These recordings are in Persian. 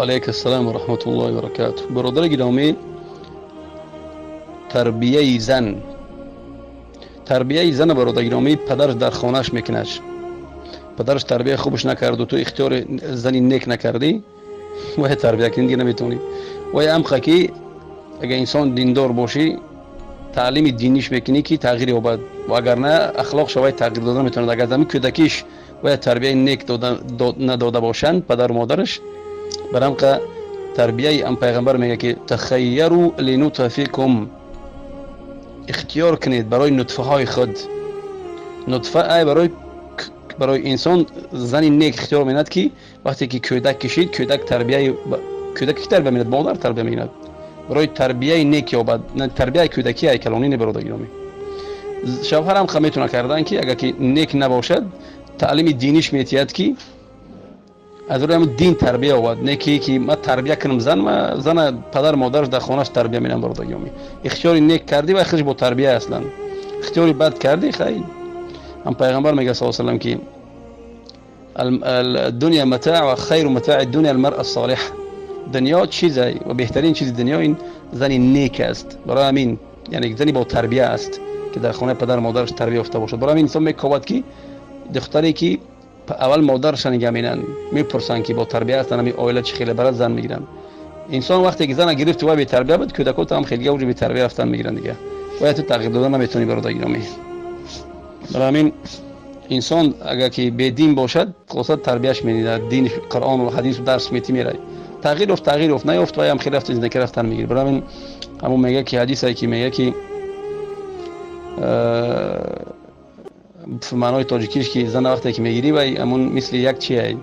علیک السلام و رحمت الله و برکاته. برادر گرامی، تربیه زن برادر گرامی پدرش در خانهش میکنش. پدرش تربیه خوبش نکرد و تو اختیار زنی نیک نکردی و تربیه کنی دیگه نمیتونی. و امخه که اگه انسان دیندار باشی تعلیم دینیش میکنی که تغییر یابد و اگر نه اخلاق شوی تغییر دادن میتونه. اگر زمین کودکیش و تربیه نیک نداده باشند پدر و مادرش، برام که تربیه ام پیغمبر میگه که تخیروا لنطفکم، اختیار کنید برای نطفه های خود. نطفه ای برای انسان زنی نیک اختیار میند که وقتی که کودک کشید کودک تربیه میند، مادر تربیه میند برای تربیه نیک یابد. نه تربیه کودکی ای کلانی نه برادر گرامی. شوهر هم میتونه کردن که اگر که نیک نباشد تعلیم دینیش میتید که از روی هم دین تربیه یابد، نه که ما تربیه کنم زن پدر مادرش در خانهش تربیه میدن. برادر گرامی اختیار نیک کردی و خودش با تربیه اصلا اختیاری بد کردی خیلی. هم پیغمبر میگه صلی الله علیه و سلم که الدنیا متاع و خیر متاع الدنیا المرء الصالح. دنیا چیزی و بهترین چیز دنیا این زنی نیک است. برای همین یعنی زنی با تربیه است که در خانه پدر مادرش تربیه یافته باشد. برای همین انسان میگوید که دختری که اول مادرش نگه می‌دارن میپرسن که با تربیه هستن می اویل چه خیلی برات زن میگیرن. انسان وقتی که زن گرفت و به تربیه بود کودکات هم خیلی اوج به تربیه رفتن میگیرن دیگه. باید تو تغییر دادن نمیتونی برادر گرامی. برای همین انسان اگر که به دین باشد خلاص تربیهش می‌دید، دین قرآن و حدیث و درس میره. تغییر افت نیافت و هم خیلی رفت زندگی رفتن میگیره. برای همین همون میگه که حدیثی که میگه که معنای تاجیکیش که زن وقتی که میگیری و همون مثل یک چیه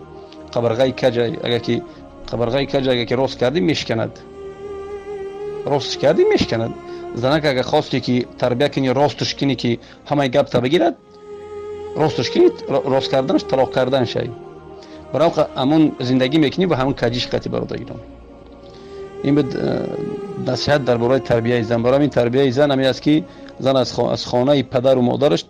قبرغای کجای، اگر که قبرغای کج اگر که راست کردی میشکند، زنک اگر خواستی که تربیه کنی راستش کنی که همه گپ تا بگیرد راستش کنی، راست کردنش طلاق کردن شی. برای همون زندگی میکنی و همون کجیش قطعی برادر گرامی. این بود نصیحت درباره تربیه زن. برای این تربیه زن همی است که زن از خانه پدر و مادرش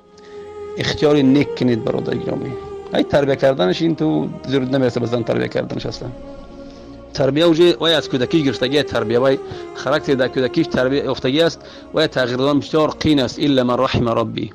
اختیار نیک کنید برادر گرامی. ای تربیه کردنش این تو ضرورت نمیرسه به زن تربیه کردنش اصلا. تربیه اوجه وای از کودکی گرفتگی تربیه وای خاراکتر در کودکیش تربیه افتگی است و تغییر دادن بسیار قین است الا من رحم ربی.